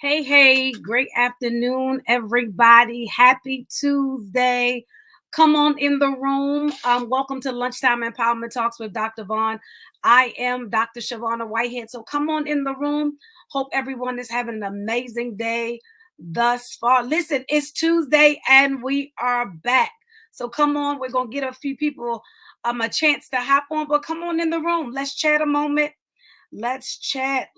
Hey, great afternoon, everybody. Happy Tuesday. Come on in the room. Welcome to Lunchtime Empowerment Talks with Dr. Vaughn. I am Dr. Shavonna Whitehead. So come on in the room. Hope everyone is having an amazing day thus far. Listen, it's Tuesday and we are back. So come on, we're going to get a few people a chance to hop on, but come on in the room. Let's chat a moment. Let's chat.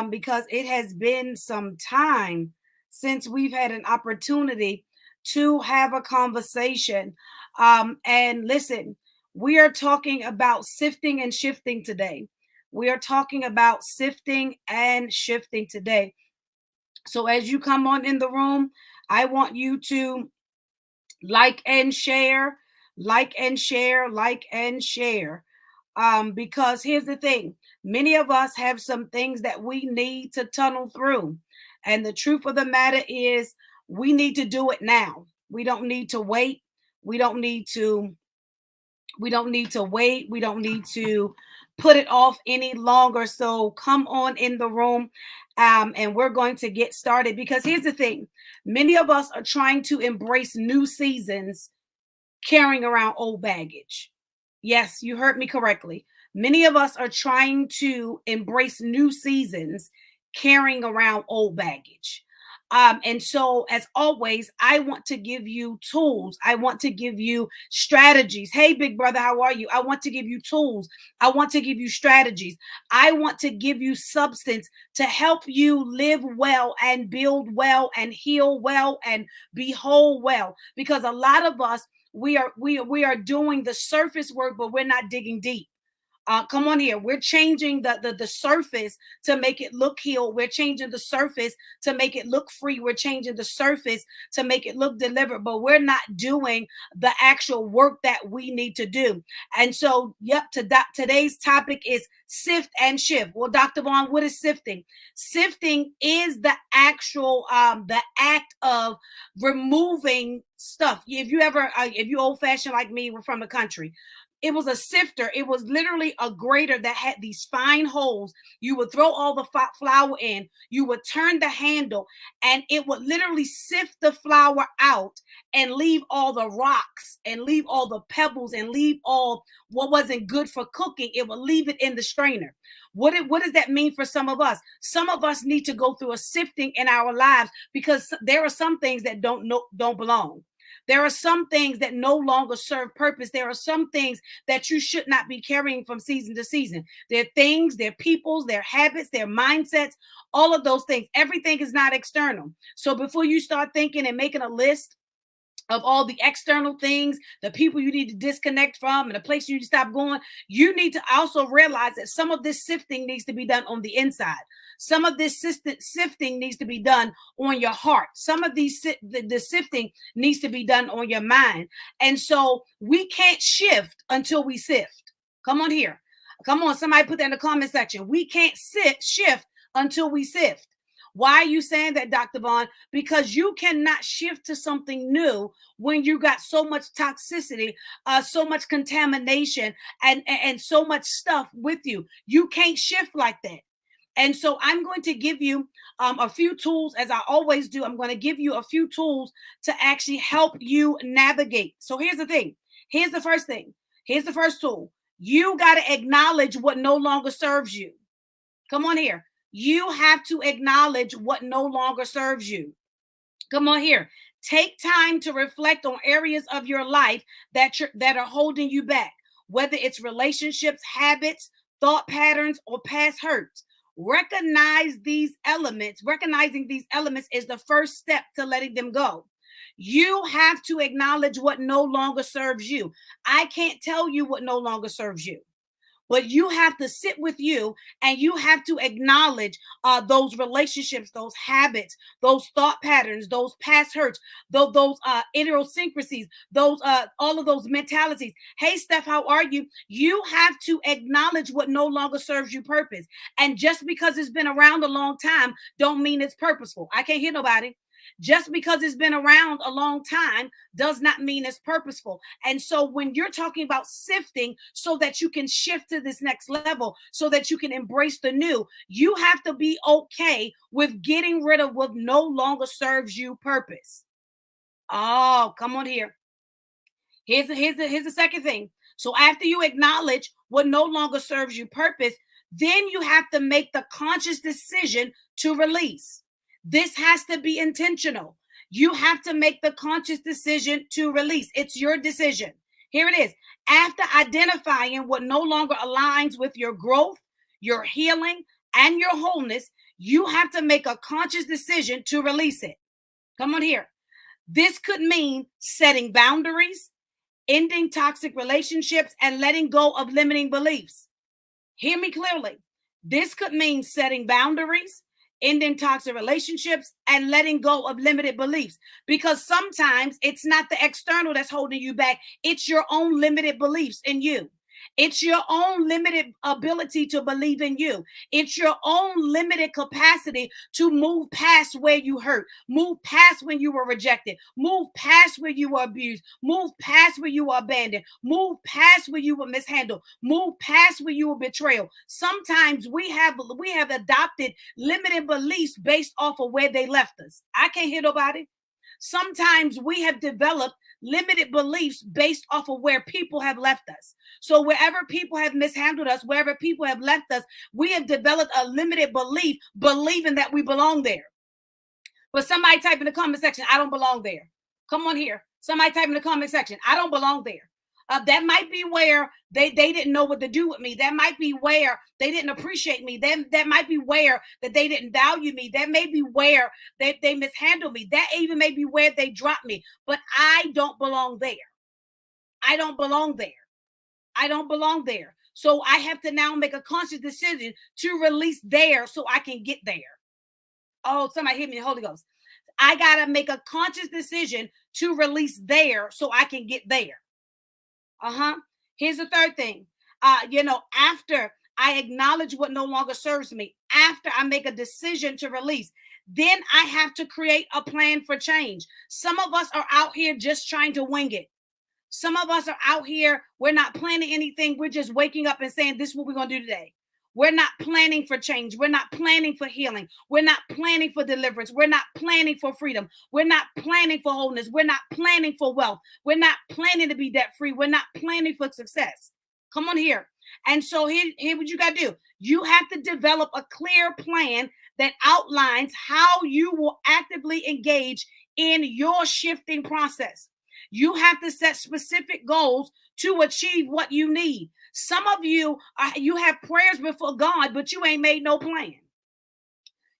Because it has been some time since we've had an opportunity to have a conversation. And listen, we are talking about sifting and shifting today. We are talking about sifting and shifting today. So as you come on in the room, I want you to like and share, like and share. Because here's the thing, many of us have some things that we need to tunnel through. And the truth of the matter is, we need to do it now. We don't need to wait. We don't need to, we don't need to wait. We don't need to put it off any longer. So come on in the room. And we're going to get started because here's the thing. Many of us are trying to embrace new seasons carrying around old baggage. Yes, you heard me correctly. Many of us are trying to embrace new seasons carrying around old baggage. And so, as always, I want to give you tools. I want to give you strategies. Hey, big brother, how are you? I want to give you tools. I want to give you strategies. I want to give you substance to help you live well and build well and heal well and be whole well. Because a lot of us, we are doing the surface work, but we're not digging deep. Come on here. We're changing the surface to make it look healed. We're changing the surface to make it look free. We're changing the surface to make it look delivered, but we're not doing the actual work that we need to do. And so, yep, today's topic is sift and shift. Well, Dr. Vaughn, what is sifting? Sifting is the actual the act of removing stuff. If you old fashioned like me, we're from the country. It was a sifter. It was literally a grater that had these fine holes. You would throw all the flour in, you would turn the handle, and it would literally sift the flour out and leave all the rocks and leave all the pebbles and leave all what wasn't good for cooking. It would leave it in the strainer. What does that mean for some of us? Some of us need to go through a sifting in our lives because there are some things that don't belong. There are some things that no longer serve purpose. There are some things that you should not be carrying from season to season. They're things, they're peoples, their habits, their mindsets, all of those things. Everything is not external. So before you start thinking and making a list of all the external things, the people you need to disconnect from, and the place you need to stop going, you need to also realize that some of this sifting needs to be done on the inside. Some of this sifting needs to be done on your heart. Some of the sifting needs to be done on your mind. And so we can't shift until we sift. Come on here. Come on, somebody put that in the comment section. We can't shift until we sift. Why are you saying that, Dr. Vaughn? Because you cannot shift to something new when you got so much toxicity, so much contamination, and so much stuff with you. You can't shift like that. And so I'm going to give you a few tools, as I always do. I'm going to give you a few tools to actually help you navigate. So here's the thing. Here's the first thing. Here's the first tool. You got to acknowledge what no longer serves you. Come on here. You have to acknowledge what no longer serves you. Come on here. Take time to reflect on areas of your life that are holding you back, whether it's relationships, habits, thought patterns, or past hurts. Recognizing these elements is the first step to letting them go. You have to acknowledge what no longer serves you. I can't tell you what no longer serves you. But you have to sit with you and you have to acknowledge those relationships, those habits, those thought patterns, those past hurts, those idiosyncrasies, those all of those mentalities. Hey, Steph, how are you? You have to acknowledge what no longer serves you purpose. And just because it's been around a long time, don't mean it's purposeful. I can't hear nobody. Just because it's been around a long time does not mean it's purposeful. And so when you're talking about sifting so that you can shift to this next level, so that you can embrace the new, you have to be okay with getting rid of what no longer serves you purpose. Oh, come on here. Here's the second thing. So after you acknowledge what no longer serves you purpose, then you have to make the conscious decision to release. This has to be intentional. You have to make the conscious decision to release. It's your decision. Here it is. After identifying what no longer aligns with your growth, your healing, and your wholeness, you have to make a conscious decision to release it. Come on here. This could mean setting boundaries, ending toxic relationships, and letting go of limiting beliefs. Hear me clearly. This could mean setting boundaries, ending toxic relationships, and letting go of limited beliefs. Because sometimes it's not the external that's holding you back, it's your own limited beliefs in you. It's your own limited ability to believe in you. It's your own limited capacity to move past where you hurt, move past when you were rejected, move past where you were abused, move past where you were abandoned, move past where you were mishandled, move past where you were betrayed. Sometimes we have adopted limited beliefs based off of where they left us. I can't hear nobody. Sometimes we have developed limited beliefs based off of where people have left us. So wherever people have mishandled us, wherever people have left us, we have developed a limited belief, believing that we belong there. But somebody type in the comment section, I don't belong there. Come on here. Somebody type in the comment section, I don't belong there. That might be where they didn't know what to do with me. That might be where they didn't appreciate me. That might be where that they didn't value me. That may be where they mishandled me. That even may be where they dropped me. But I don't belong there. I don't belong there. I don't belong there. So I have to now make a conscious decision to release there so I can get there. Oh, somebody hit me, the Holy Ghost. I got to make a conscious decision to release there so I can get there. Here's the third thing. After I acknowledge what no longer serves me, after I make a decision to release, then I have to create a plan for change. Some of us are out here just trying to wing it. Some of us are out here, we're not planning anything. We're just waking up and saying, this is what we're going to do today. We're not planning for change. We're not planning for healing. We're not planning for deliverance. We're not planning for freedom. We're not planning for wholeness. We're not planning for wealth. We're not planning to be debt free. We're not planning for success. Come on here. And so here what you got to do. You have to develop a clear plan that outlines how you will actively engage in your shifting process. You have to set specific goals to achieve what you need. Some of you, you have prayers before God, but you ain't made no plan.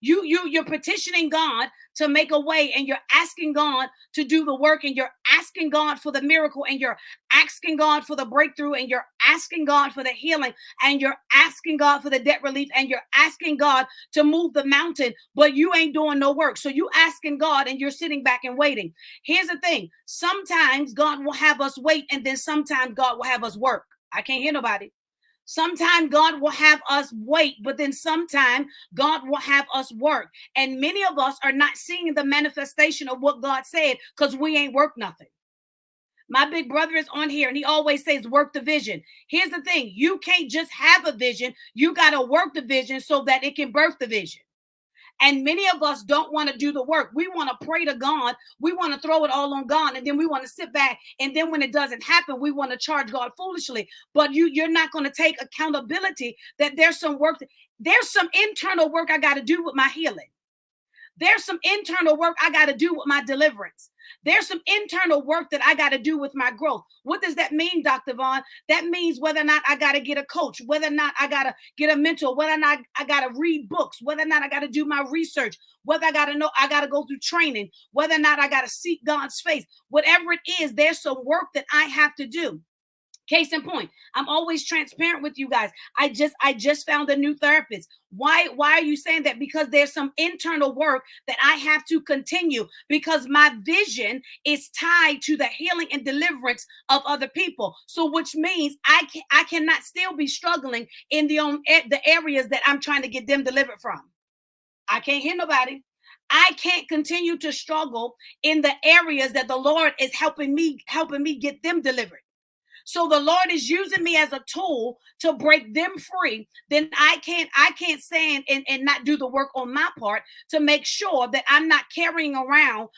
You're petitioning God to make a way, and you're asking God to do the work, and you're asking God for the miracle, and you're asking God for the breakthrough, and you're asking God for the healing, and you're asking God for the debt relief, and you're asking God to move the mountain, but you ain't doing no work. So you asking God and you're sitting back and waiting. Here's the thing. Sometimes God will have us wait, and then sometimes God will have us work. I can't hear nobody. Sometimes God will have us wait, but then sometimes God will have us work. And many of us are not seeing the manifestation of what God said because we ain't worked nothing. My big brother is on here and he always says, work the vision. Here's the thing. You can't just have a vision. You got to work the vision so that it can birth the vision. And many of us don't want to do the work. We want to pray to God. We want to throw it all on God. And then we want to sit back. And then when it doesn't happen, we want to charge God foolishly. But you're not going to take accountability that there's some work. There's some internal work I got to do with my healing. There's some internal work I got to do with my deliverance. There's some internal work that I got to do with my growth. What does that mean, Dr. Vaughn? That means whether or not I got to get a coach, whether or not I got to get a mentor, whether or not I got to read books, whether or not I got to do my research, whether I got to know I got to go through training, whether or not I got to seek God's face. Whatever it is, there's some work that I have to do. Case in point, I'm always transparent with you guys. I just found a new therapist. Why are you saying that? Because there's some internal work that I have to continue because my vision is tied to the healing and deliverance of other people. So which means I cannot still be struggling in the areas that I'm trying to get them delivered from. I can't hear nobody. I can't continue to struggle in the areas that the Lord is helping me get them delivered. So the Lord is using me as a tool to break them free. Then I can't stand and not do the work on my part to make sure that I'm not carrying around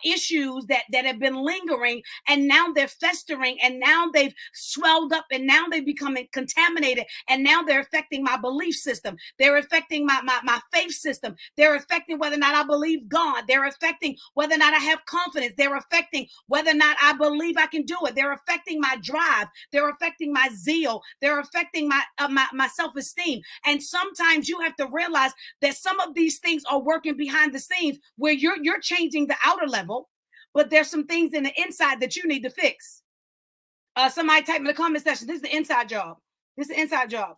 issues that have been lingering, and now they're festering, and now they've swelled up, and now they're becoming contaminated, and now they're affecting my belief system. They're affecting my faith system. They're affecting whether or not I believe God. They're affecting whether or not I have confidence. They're affecting whether or not I believe I can do it. They're affecting my drive. They're affecting my zeal. They're affecting my self-esteem. And sometimes you have to realize that some of these things are working behind the scenes where you're changing the outer level, but there's some things in the inside that you need to fix. Somebody type in the comment section, this is the inside job. This is the inside job.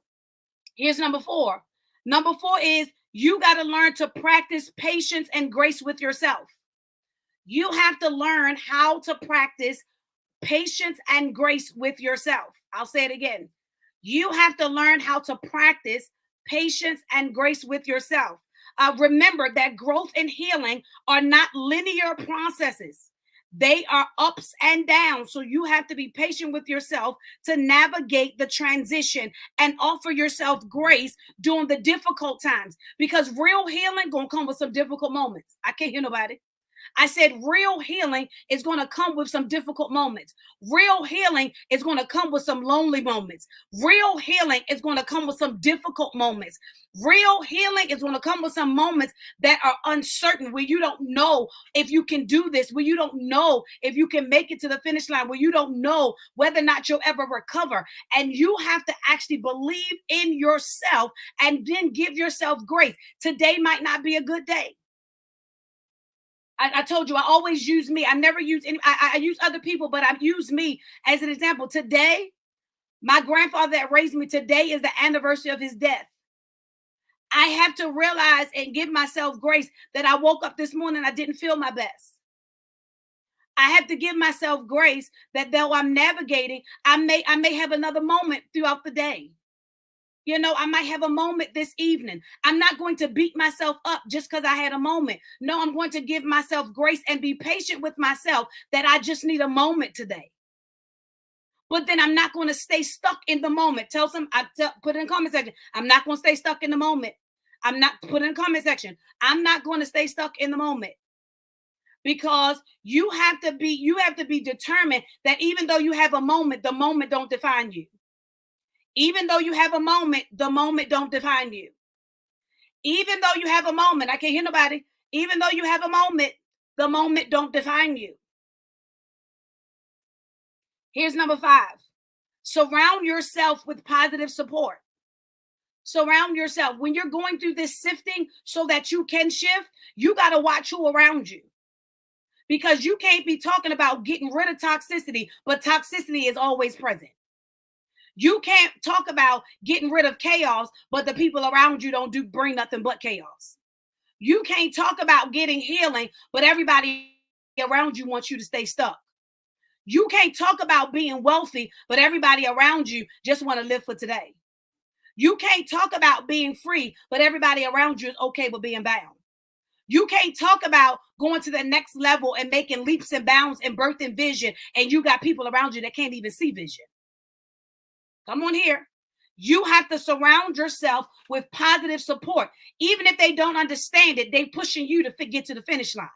Here's number 4. Number 4 is you got to learn to practice patience and grace with yourself. You have to learn how to practice patience and grace with yourself. I'll say it again. You have to learn how to practice patience and grace with yourself. Remember that growth and healing are not linear processes. They are ups and downs. So you have to be patient with yourself to navigate the transition and offer yourself grace during the difficult times, because real healing going to come with some difficult moments. I can't hear nobody. I said real healing is going to come with some difficult moments. Real healing is going to come with some lonely moments. Real healing is going to come with some difficult moments. Real healing is going to come with some moments that are uncertain, where you don't know if you can do this, where you don't know if you can make it to the finish line, where you don't know whether or not you'll ever recover. And you have to actually believe in yourself and then give yourself grace. Today might not be a good day. I told you I always use me. I never use any. I use other people, but I use me as an example. Today, my grandfather that raised me, today is the anniversary of his death. I have to realize and give myself grace that I woke up this morning, I didn't feel my best. I have to give myself grace that though I'm navigating, I may have another moment throughout the day. You know, I might have a moment this evening. I'm not going to beat myself up just because I had a moment. No, I'm going to give myself grace and be patient with myself that I just need a moment today. But then I'm not going to stay stuck in the moment. Put it in the comment section. I'm not going to stay stuck in the moment. I'm not put it in the comment section. I'm not going to stay stuck in the moment. Because you have to be determined that even though you have a moment, the moment don't define you. Even though you have a moment, the moment don't define you. Even though you have a moment, I can't hear nobody. Even though you have a moment, the moment don't define you. Here's number 5. Surround yourself with positive support. Surround yourself. When you're going through this sifting so that you can shift, you got to watch who around you. Because you can't be talking about getting rid of toxicity, but toxicity is always present. You can't talk about getting rid of chaos, but the people around you don't bring nothing but chaos. You can't talk about getting healing, but everybody around you wants you to stay stuck. You can't talk about being wealthy, but everybody around you just want to live for today. You can't talk about being free, but everybody around you is okay with being bound. You can't talk about going to the next level and making leaps and bounds and birthing vision, and you got people around you that can't even see vision. Come on here. You have to surround yourself with positive support. Even if they don't understand it, they pushing you to get to the finish line.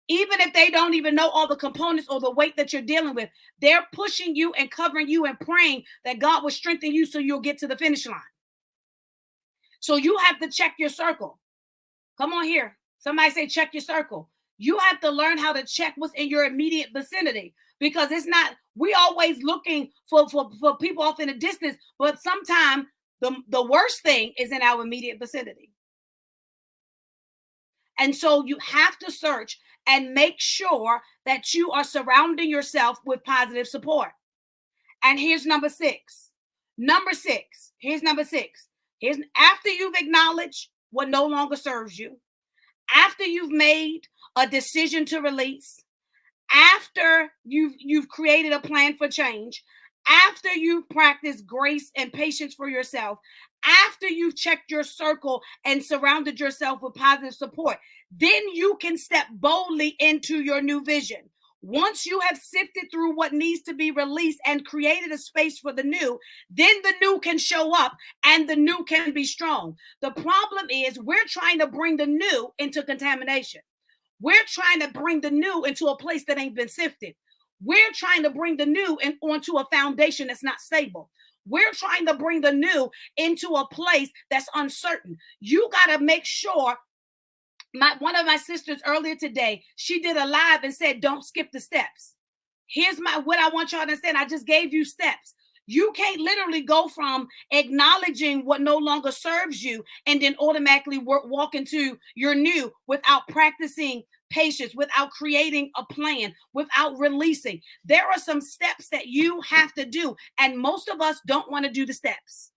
Even if they don't even know all the components or the weight that you're dealing with, they're pushing you and covering you and praying that God will strengthen you so you'll get to the finish line. So you have to check your circle. Come on here. Somebody say check your circle. You have to learn how to check what's in your immediate vicinity, because it's not, we always looking for people off in the distance, but sometimes the worst thing is in our immediate vicinity. And so you have to search and make sure that you are surrounding yourself with positive support. And here's number 6. Here's number 6. Here's after you've acknowledged what no longer serves you, after you've made a decision to release, after you've created a plan for change, after you've practiced grace and patience for yourself, after you've checked your circle and surrounded yourself with positive support, then you can step boldly into your new vision. Once you have sifted through what needs to be released and created a space for the new, then the new can show up and the new can be strong. The problem is we're trying to bring the new into contamination. We're trying to bring the new into a place that ain't been sifted. We're trying to bring the new onto a foundation that's not stable. We're trying to bring the new into a place that's uncertain. You got to make sure. One of my sisters earlier today, she did a live and said, don't skip the steps. Here's what I want y'all to understand. I just gave you steps. You can't literally go from acknowledging what no longer serves you and then automatically walk into your new without practicing patience, without creating a plan, without releasing. There are some steps that you have to do, and most of us don't want to do the steps.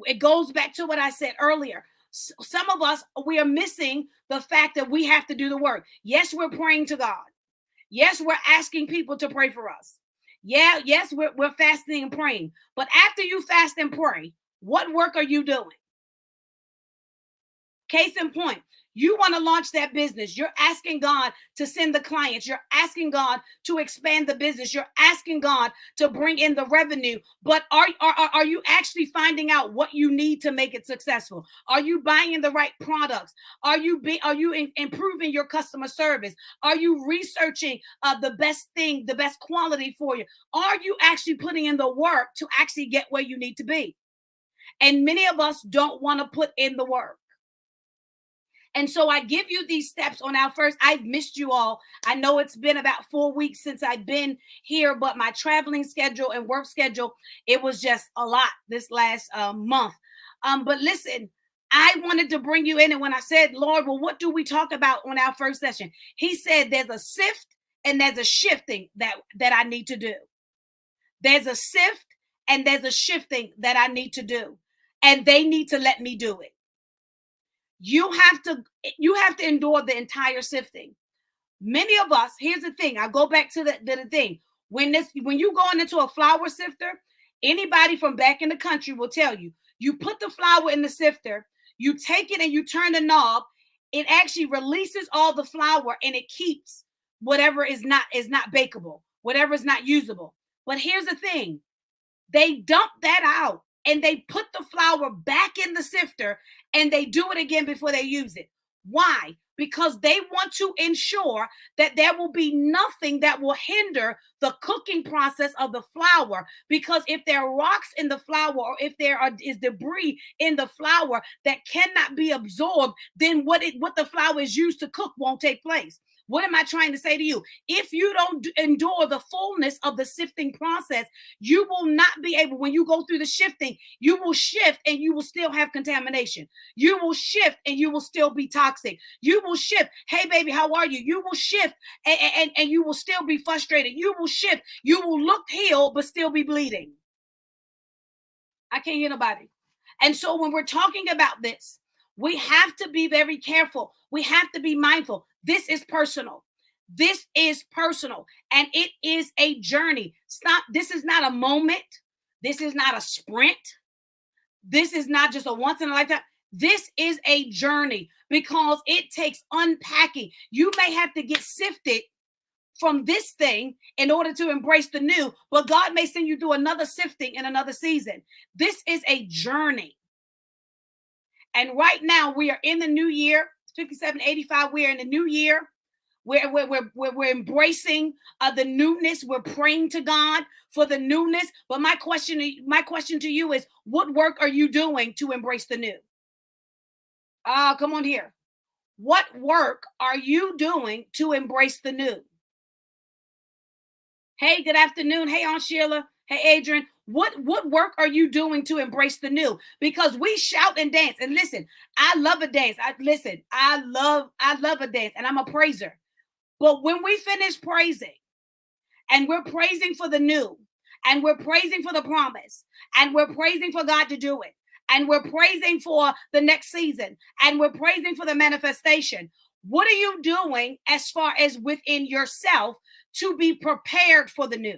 It goes back to what I said earlier. Some of us, we are missing the fact that we have to do the work. Yes, we're praying to God. Yes, we're asking people to pray for us. Yes, we're fasting and praying. But after you fast and pray, what work are you doing? Case in point, you want to launch that business. You're asking God to send the clients. You're asking God to expand the business. You're asking God to bring in the revenue. But are you actually finding out what you need to make it successful? Are you buying the right products? Are you improving your customer service? Are you researching the best thing, the best quality for you? Are you actually putting in the work to actually get where you need to be? And many of us don't want to put in the work. And so I give you these steps on our first. I've missed you all. I know it's been about 4 weeks since I've been here, but my traveling schedule and work schedule, it was just a lot this last month. But listen, I wanted to bring you in. And when I said, Lord, well, what do we talk about on our first session? He said, there's a sift and there's a shifting that I need to do. There's a sift and there's a shifting that I need to do. And they need to let me do it. You have to endure the entire sifting. Many of us, here's the thing. I go back to the thing. When you going into a flour sifter, anybody from back in the country will tell you, you put the flour in the sifter, you take it and you turn the knob, it actually releases all the flour and it keeps whatever is not bakeable, whatever is not usable. But here's the thing. They dump that out and they put the flour back in the sifter and they do it again before they use it. Why? Because they want to ensure that there will be nothing that will hinder the cooking process of the flour. Because if there are rocks in the flour or if there is debris in the flour that cannot be absorbed, then what the flour is used to cook won't take place. What am I trying to say to you? If you don't endure the fullness of the sifting process, you will not be able, when you go through the shifting, you will shift and you will still have contamination. You will shift and you will still be toxic. You will shift. Hey, baby, how are you? You will shift and you will still be frustrated. You will shift. You will look healed, but still be bleeding. I can't hear nobody. And so when we're talking about this, we have to be very careful. We have to be mindful. This is personal. This is personal. And it is a journey. This is not a moment. This is not a sprint. This is not just a once in a lifetime. This is a journey because it takes unpacking. You may have to get sifted from this thing in order to embrace the new, but God may send you through another sifting in another season. This is a journey. And right now we are in the new year, 5785. We are in the new year. We're embracing the newness. We're praying to God for the newness. But my question to you is, what work are you doing to embrace the new? Come on here. What work are you doing to embrace the new? Hey, good afternoon. Hey, Aunt Sheila. Hey, Adrian. What work are you doing to embrace the new? Because we shout and dance. And listen, I love a dance. I love a dance, and I'm a praiser. But when we finish praising, and we're praising for the new, and we're praising for the promise, and we're praising for God to do it, and we're praising for the next season, and we're praising for the manifestation, what are you doing as far as within yourself to be prepared for the new?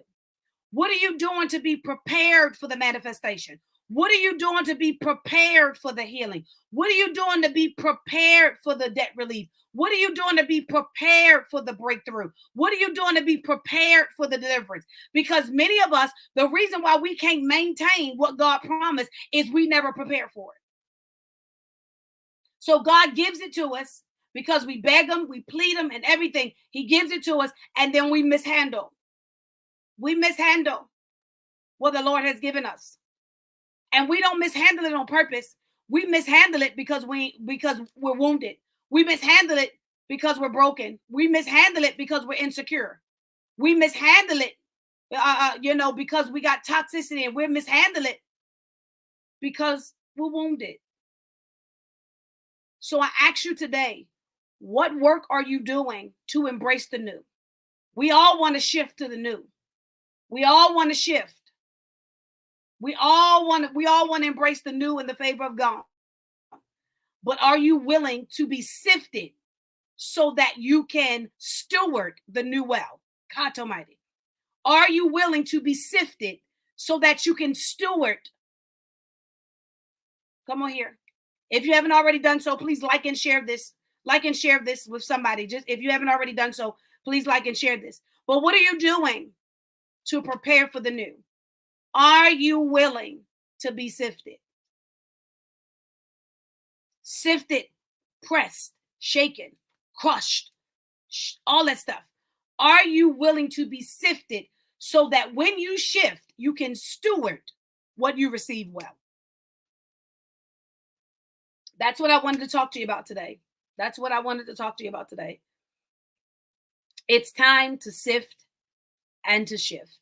What are you doing to be prepared for the manifestation? What are you doing to be prepared for the healing? What are you doing to be prepared for the debt relief? What are you doing to be prepared for the breakthrough? What are you doing to be prepared for the deliverance? Because many of us, the reason why we can't maintain what God promised is we never prepared for it. So God gives it to us because we beg him, we plead him, and everything. He gives it to us, and then we mishandle. We mishandle what the Lord has given us. And we don't mishandle it on purpose. We mishandle it because we're wounded. We mishandle it because we're broken. We mishandle it because we're insecure. We mishandle it, because we got toxicity, and we mishandle it because we're wounded. So I ask you today, what work are you doing to embrace the new? We all want to shift to the new. We all want to shift. We all want to embrace the new in the favor of God. But are you willing to be sifted so that you can steward the new well? God Almighty. Are you willing to be sifted so that you can steward? Come on here. If you haven't already done so, please like and share this. Like and share this with somebody. Just if you haven't already done so, please like and share this. But what are you doing to prepare for the new? Are you willing to be sifted? Sifted, pressed, shaken, crushed, all that stuff. Are you willing to be sifted so that when you shift, you can steward what you receive well? That's what I wanted to talk to you about today. That's what I wanted to talk to you about today. It's time to sift and to shift.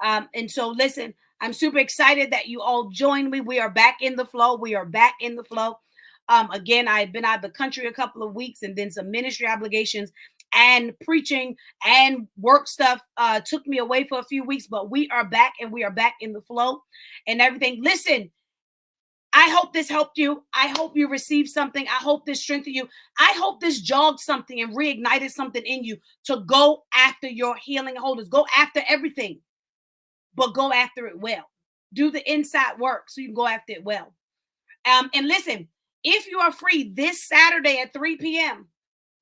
And so, listen, I'm super excited that you all joined me. We are back in the flow. We are back in the flow. Again, I've been out of the country a couple of weeks, and then some ministry obligations and preaching and work stuff took me away for a few weeks, but we are back, and we are back in the flow and everything. Listen, I hope this helped you. I hope you received something. I hope this strengthened you. I hope this jogged something and reignited something in you to go after your healing holders. Go after everything, but go after it well. Do the inside work so you can go after it well. And listen, if you are free this Saturday at 3 p.m.,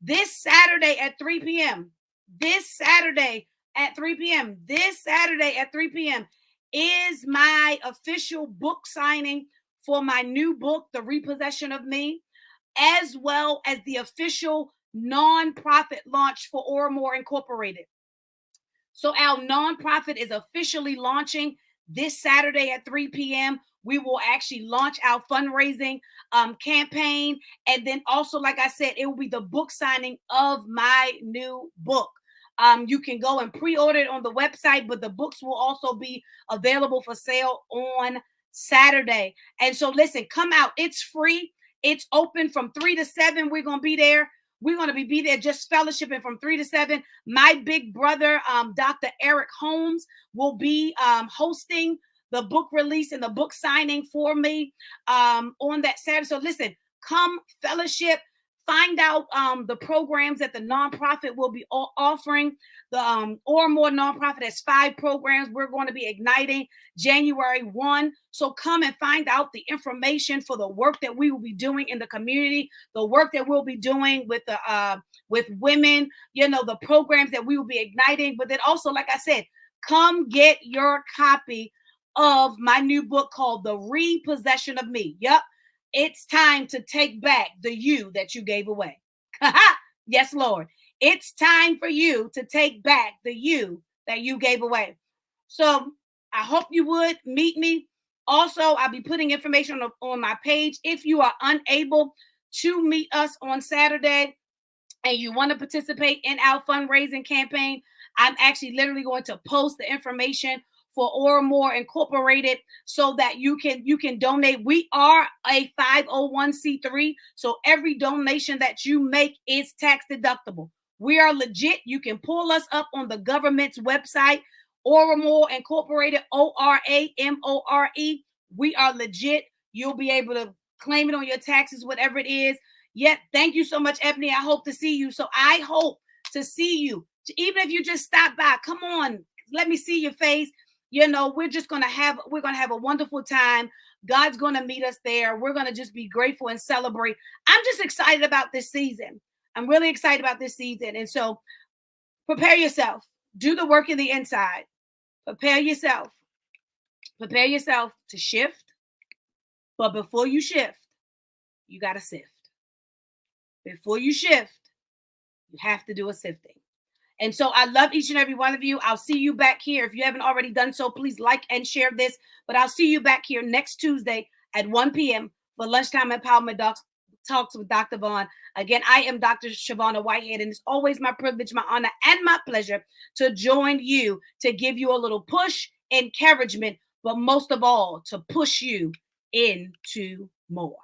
this Saturday at 3 p.m., this Saturday at 3 p.m., this Saturday at 3 p.m. is my official book signing for my new book, The Repossession of Me, as well as the official nonprofit launch for Ormore Incorporated. So our nonprofit is officially launching this Saturday at 3 p.m. We will actually launch our fundraising campaign. And then also, like I said, it will be the book signing of my new book. You can go and pre-order it on the website, but the books will also be available for sale on Saturday. And so listen, come out. It's free. It's open from 3 to 7. We're going to be there. We're going to be there just fellowshipping from 3 to 7. My big brother, Dr. Eric Holmes, will be hosting the book release and the book signing for me on that Saturday. So listen, come fellowship. Find out the programs that the nonprofit will be offering. The Ormore nonprofit has 5 programs we're going to be igniting January 1. So come and find out the information for the work that we will be doing in the community, the work that we'll be doing with the with women, the programs that we will be igniting. But then also, like I said, come get your copy of my new book called The Repossession of Me. Yep. It's time to take back the you that you gave away. Yes, Lord. It's time for you to take back the you that you gave away. So I hope you would meet me. Also, I'll be putting information on my page. If you are unable to meet us on Saturday and you want to participate in our fundraising campaign, I'm actually literally going to post the information for Ormore Incorporated so that you can donate. We are a 501c3, so every donation that you make is tax deductible. We are legit. You can pull us up on the government's website, Ormore Incorporated, ORAMORE. We are legit. You'll be able to claim it on your taxes, whatever it is. Yet, thank you so much, Ebony. I hope to see you. So I hope to see you. Even if you just stop by, come on. let me see your face. We're gonna have a wonderful time. God's gonna meet us there. We're gonna just be grateful and celebrate. I'm just excited about this season. I'm really excited about this season. And so prepare yourself. Do the work in the inside. Prepare yourself. Prepare yourself to shift. But before you shift, you got to sift. Before you shift, you have to do a sifting. And so I love each and every one of you. I'll see you back here. If you haven't already done so, please like and share this. But I'll see you back here next Tuesday at 1 p.m. for Lunchtime Empowerment Talks with Dr. Vaughn. Again, I am Dr. Shavonna Whitehead, and it's always my privilege, my honor, and my pleasure to join you, to give you a little push, encouragement, but most of all, to push you into more.